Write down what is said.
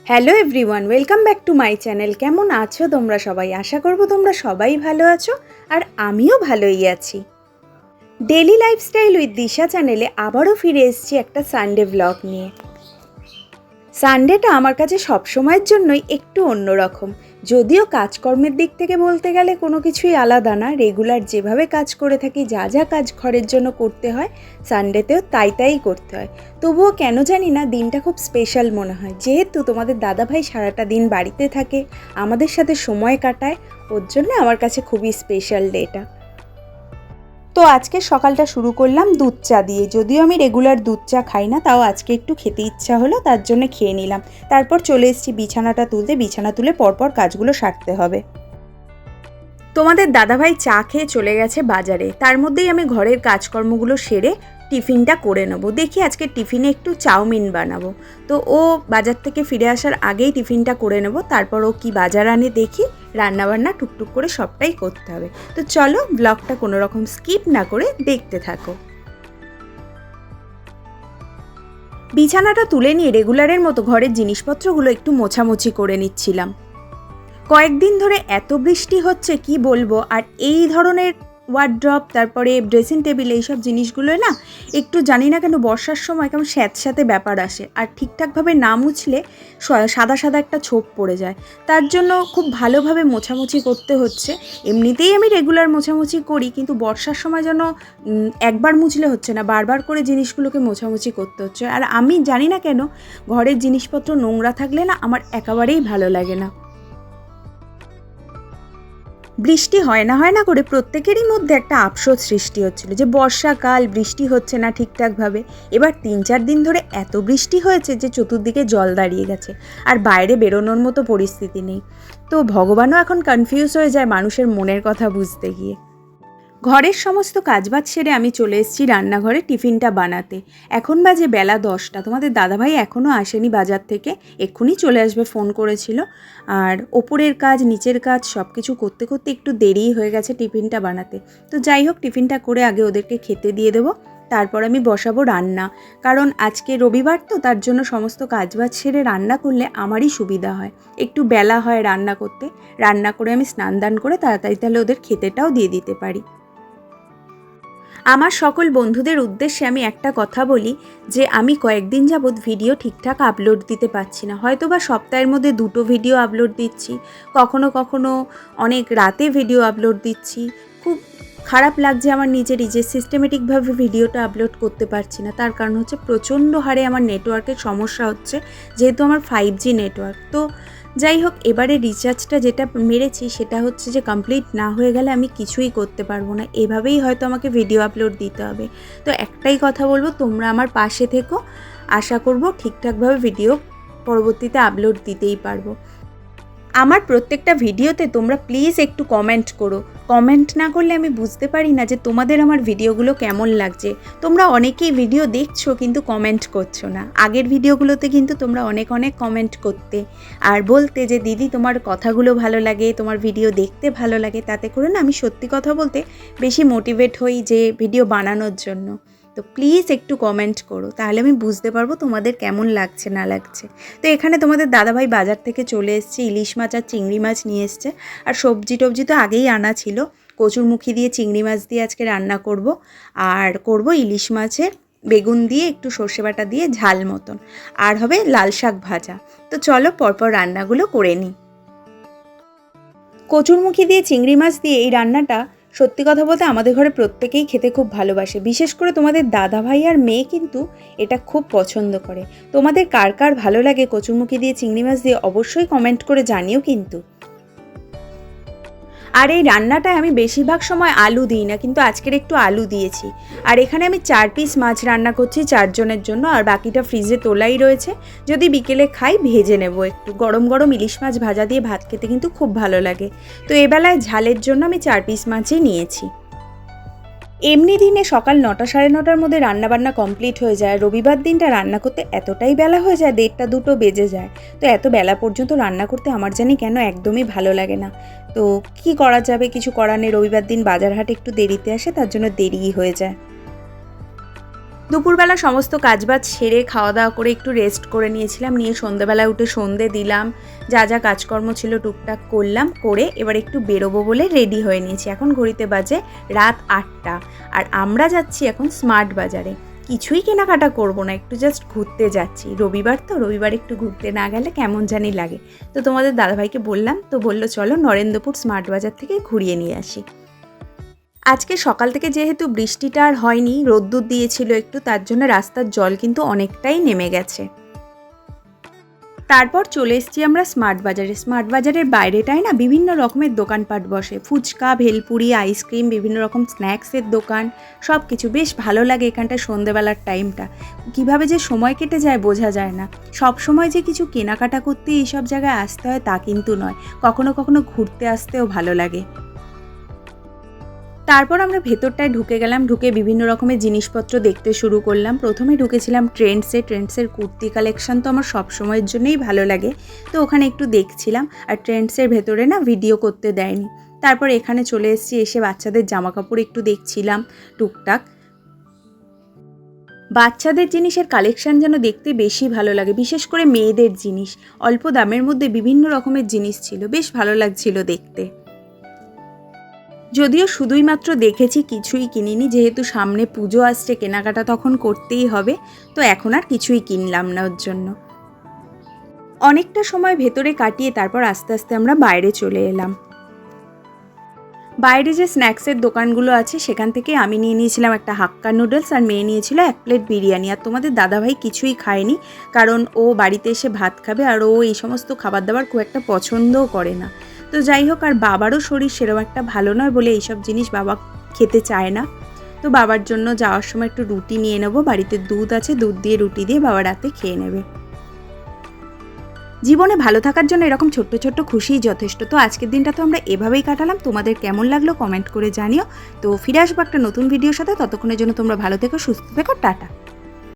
Hello everyone, welcome back to my channel. কেমন আছো তোমরা সবাই? আশা করব তোমরা সবাই ভালো আছো আর আমিও ভালোই আছি। ডেইলি লাইফস্টাইল উইথ দিশা চ্যানেলে আবারও ফিরে এসেছি একটা সানডে ব্লগ নিয়ে। সানডেটা আমার কাছে সবসময়ের জন্যই একটু অন্যরকম। যদিও কাজকর্মের দিক থেকে বলতে গেলে কোনো কিছুই আলাদা না, রেগুলার যেভাবে কাজ করে থাকি, যা যা কাজ ঘরের জন্য করতে হয় সানডেতেও তাই করতে হয়। তবুও কেন জানি না দিনটা খুব স্পেশাল মনে হয়, যেহেতু তোমাদের দাদাভাই সারাটা দিন বাড়িতে থাকে, আমাদের সাথে সময় কাটায়, ওর জন্য আমার কাছে খুবই স্পেশাল ডেটা। তো আজকে সকালটা শুরু করলাম দুধ চা দিয়ে। যদিও আমি রেগুলার দুধ চা খাই না, তাও আজকে একটু খেতে ইচ্ছা হলো, তার জন্য খেয়ে নিলাম। তারপর চলে এসেছি বিছানাটা তুলতে। বিছানা তুলে পরপর কাজগুলো সারতে হবে। তোমাদের দাদাভাই চা খেয়ে চলে গেছে বাজারে, তার মধ্যেই আমি ঘরের কাজকর্মগুলো সেরে টিফিনটা করে নেবো। দেখি আজকে টিফিনে একটু চাউমিন বানাবো, তো ও বাজার থেকে ফিরে আসার আগেই টিফিনটা করে নেবো। তারপর ও কি বাজার আনে দেখি, রান্নাবান্না টুকটুক করে সবটাই করতে হবে। তো চলো ব্লগটা কোনো রকম স্কিপ না করে দেখতে থাকো। বিছানাটা তুলে নিয়ে রেগুলারের মতো ঘরের জিনিসপত্রগুলো একটু মোছামুছি করে নিচ্ছিলাম। কয়েকদিন ধরে এত বৃষ্টি হচ্ছে কি বলবো, আর এই ধরনের ওয়ার্ড্রপ, তারপরে ড্রেসিং টেবিল, এইসব জিনিসগুলো না একটু জানি না কেন বর্ষার সময় কেমন স্যাঁতস্যাঁতে ব্যাপার আসে, আর ঠিকঠাকভাবে না মুছলে সাদা সাদা একটা ছোপ পড়ে যায়। তার জন্য খুব ভালোভাবে মোছামুছি করতে হচ্ছে। এমনিতেই আমি রেগুলার মোছামুছি করি, কিন্তু বর্ষার সময় যেন একবার মুছলে হচ্ছে না, বারবার করে জিনিসগুলোকে মোছামুছি করতে হচ্ছে। আর আমি জানি না কেন ঘরের জিনিসপত্র নোংরা থাকলে না আমার একেবারেই ভালো লাগে না। বৃষ্টি হয় না করে প্রত্যেকেরই মধ্যে একটা আফসোস সৃষ্টি হচ্ছিল যে বর্ষাকাল, বৃষ্টি হচ্ছে না ঠিকঠাকভাবে। এবার 3-4 দিন ধরে এত বৃষ্টি হয়েছে যে চতুর্দিকে জল দাঁড়িয়ে গেছে, আর বাইরে বেরোনোর মতো পরিস্থিতি নেই। তো ভগবানও এখন কনফিউজ হয়ে যায় মানুষের মনের কথা বুঝতে গিয়ে। ঘরের সমস্ত কাজবাজ সেরে আমি চলে এসেছি রান্নাঘরে টিফিনটা বানাতে। এখন বাজে বেলা 10টা। তোমাদের দাদাভাই এখনও আসেনি বাজার থেকে, এক্ষুনি চলে আসবে, ফোন করেছিল। আর ওপরের কাজ নিচের কাজ সব কিছু করতে করতে একটু দেরিই হয়ে গেছে টিফিনটা বানাতে। তো যাই হোক, টিফিনটা করে আগে ওদেরকে খেতে দিয়ে দেবো, তারপর আমি বসাবো রান্না। কারণ আজকে রবিবার, তো তার জন্য সমস্ত কাজবাজ সেরে রান্না করলে আমারই সুবিধা হয়, একটু বেলা হয় রান্না করতে। রান্না করে আমি স্নান দান করে তাড়াতাড়ি তাহলে ওদের খেতেটাও দিয়ে দিতে পারি। আমার সকল বন্ধুদের উদ্দেশ্যে আমি একটা কথা বলি, যে আমি কয়েকদিন যাবৎ ভিডিও ঠিকঠাক আপলোড দিতে পারছি না। হয়তো বা সপ্তাহের মধ্যে 2টো ভিডিও আপলোড দিচ্ছি, কখনো কখনো অনেক রাতে ভিডিও আপলোড দিচ্ছি। খুব খারাপ লাগছে আমার নিজেরই যে সিস্টেমেটিকভাবে ভিডিওটা আপলোড করতে পারছি না। তার কারণ হচ্ছে প্রচণ্ড হারে আমার নেটওয়ার্কের সমস্যা হচ্ছে, যেহেতু আমার 5G নেটওয়ার্ক। তো যাই হোক, এবারে রিচার্জটা যেটা মেরেছি সেটা হচ্ছে যে কমপ্লিট না হয়ে গেলে আমি কিছুই করতে পারবো না। এভাবেই হয়তো আমাকে ভিডিও আপলোড দিতে হবে। তো একটাই কথা বলবো, তোমরা আমার পাশে থেকো। আশা করব ঠিকঠাকভাবে ভিডিও পরবর্তীতে আপলোড দিতেই পারবো। আমার প্রত্যেকটা ভিডিওতে তোমরা প্লিজ একটু কমেন্ট করো। কমেন্ট না করলে আমি বুঝতে পারি না যে তোমাদের আমার ভিডিওগুলো কেমন লাগছে। তোমরা অনেকেই ভিডিও দেখছো কিন্তু কমেন্ট করছো না। আগের ভিডিওগুলোতে কিন্তু তোমরা অনেক কমেন্ট করতে আর বলতে যে দিদি তোমার কথাগুলো ভালো লাগে, তোমার ভিডিও দেখতে ভালো লাগে। তাতে করে না আমি সত্যি কথা বলতে বেশি মোটিভেট হই যে ভিডিও বানানোর জন্য। তো প্লিজ একটু কমেন্ট করো, তাহলে আমি বুঝতে পারবো তোমাদের কেমন লাগছে না লাগছে। তো এখানে তোমাদের দাদাভাই বাজার থেকে চলে এসছে, ইলিশ মাছ আর চিংড়ি মাছ নিয়ে এসছে। আর সবজি টবজি তো আগেই আনা ছিল। কচুরমুখী দিয়ে চিংড়ি মাছ দিয়ে আজকে রান্না করব, আর করব ইলিশ মাছের বেগুন দিয়ে একটু সর্ষে বাটা দিয়ে ঝাল মতন, আর হবে লাল শাক ভাজা। তো চলো পরপর রান্নাগুলো করে নিই। কচুরমুখী দিয়ে চিংড়ি মাছ দিয়ে এই রান্নাটা সত্যি কথা বলতে আমাদের ঘরে প্রত্যেকেই খেতে খুব ভালোবাসে। বিশেষ করে তোমাদের দাদা ভাই আর মেয়ে কিন্তু এটা খুব পছন্দ করে। তোমাদের কার কার ভালো লাগে কচুরমুখী দিয়ে চিংড়ি মাছ দিয়ে অবশ্যই কমেন্ট করে জানিও কিন্তু। আর এই রান্নাটায় আমি বেশিরভাগ সময় আলু দিই না, কিন্তু আজকের একটু আলু দিয়েছি। আর এখানে আমি 4 পিস মাছ রান্না করছি 4 জনের জন্য, আর বাকিটা ফ্রিজে তোলাই রয়েছে। যদি বিকেলে খাই ভেজে নেব একটু। গরম গরম ইলিশ মাছ ভাজা দিয়ে ভাত খেতে কিন্তু খুব ভালো লাগে। তো এবেলায় ঝালের জন্য আমি 4 পিস মাছই নিয়েছি। এমনি দিনে সকাল 9টা সাড়ে 9টার মধ্যে রান্নাবান্না কমপ্লিট হয়ে যায়। রবিবার দিনটা রান্না করতে এতটাই বেলা হয়ে যায়, 1টা 2টো বেজে যায়। তো এত বেলা পর্যন্ত রান্না করতে আমার জানি কেন একদমই ভালো লাগে না। তো কি করা যাবে, কিছু করার নেই। রবিবার দিন বাজার হাট একটু দেরিতে আসে, তার জন্য দেরিই হয়ে যায়। দুপুরবেলা সমস্ত কাজবাজ সেরে খাওয়া দাওয়া করে একটু রেস্ট করে নিয়েছিলাম, নিয়ে সন্ধেবেলায় উঠে সন্ধে দিলাম, যা যা কাজকর্ম ছিল টুকটাক করলাম, করে এবার একটু বেরোবো বলে রেডি হয়ে নিয়েছি। এখন ঘড়িতে বাজে রাত 8টা, আর আমরা যাচ্ছি এখন স্মার্ট বাজারে। কিছুই কেনাকাটা করব না, একটু জাস্ট ঘুরতে যাচ্ছি। রবিবার তো, রবিবার একটু ঘুরতে না গেলে কেমন জানি লাগে। তো তোমাদের দাদাভাইকে বললাম, তো বললো চলো নরেন্দ্রপুর স্মার্ট বাজার থেকে ঘুরিয়ে নিয়ে আসি। আজকে সকাল থেকে যেহেতু বৃষ্টিটা আর হয়নি, রোদ্দুর দিয়েছিল একটু, তার জন্য রাস্তার জল কিন্তু অনেকটাই নেমে গেছে। তারপর চলে এসেছি আমরা স্মার্ট বাজারে। স্মার্ট বাজারের বাইরেটায় না বিভিন্ন রকমের দোকানপাট বসে, ফুচকা, ভেলপুরি, আইসক্রিম, বিভিন্ন রকম স্ন্যাক্সের দোকান, সব কিছু বেশ ভালো লাগে এখানটা। সন্ধেবেলার টাইমটা কিভাবে যে সময় কেটে যায় বোঝা যায় না। সব সময় যে কিছু কেনাকাটা করতে এইসব জায়গায় আসতে হয় তা কিন্তু নয়, কখনো কখনো ঘুরতে আসতেও ভালো লাগে। তারপর আমরা ভেতরটায় ঢুকে গেলাম, ঢুকে বিভিন্ন রকমের জিনিসপত্র দেখতে শুরু করলাম। প্রথমে ঢুকেছিলাম ট্রেন্ডসের কুর্তি কালেকশন তো আমার সব সময়ের জন্যই ভালো লাগে, তো ওখানে একটু দেখছিলাম। আর ট্রেন্ডসের ভেতরে না ভিডিও করতে দেয়নি। তারপর এখানে চলে এসেছি, এসে বাচ্চাদের জামা কাপড় একটু দেখছিলাম টুকটাক। বাচ্চাদের জিনিসের কালেকশন যেন দেখতে বেশি ভালো লাগে, বিশেষ করে মেয়েদের জিনিস। অল্প দামের মধ্যে বিভিন্ন রকমের জিনিস ছিল, বেশ ভালো লাগছিল দেখতে। যদিও শুধুই মাত্র দেখেছি, কিছুই কিনিনি, যেহেতু সামনে পুজো আসছে, কেনাকাটা তখন করতেই হবে, তো এখন আর কিছুই কিনলাম না ওর জন্য। অনেকটা সময় ভেতরে কাটিয়ে তারপর আস্তে আস্তে আমরা বাইরে চলে এলাম। বাইরে যে স্ন্যাক্সের দোকানগুলো আছে সেখান থেকে আমি নিয়ে নিয়েছিলাম একটা হাক্কা নুডলস, আর মেয়ে নিয়েছিল 1 প্লেট বিরিয়ানি। আর তোমাদের দাদাভাই কিছুই খায়নি, কারণ ও বাড়িতে এসে ভাত খাবে, আর ও এই সমস্ত খাবার দাবার খুব একটা পছন্দও করে না। তো যাই হোক, আর বাবারও শরীর সেরকম একটা ভালো নয় বলে এইসব জিনিস বাবা খেতে চায় না। তো বাবার জন্য যাওয়ার সময় একটু রুটি নিয়ে নেবো, বাড়িতে দুধ আছে, দুধ দিয়ে রুটি দিয়ে বাবা রাতে খেয়ে নেবে। জীবনে ভালো থাকার জন্য এরকম ছোট্ট ছোট্ট খুশিই যথেষ্ট। তো আজকের দিনটা তো আমরা এভাবেই কাটালাম। তোমাদের কেমন লাগলো কমেন্ট করে জানিও। তো ফিরে আসবো একটা নতুন ভিডিওর সাথে, ততক্ষণের জন্য তোমরা ভালো থেকো, সুস্থ থেকো, টাটা।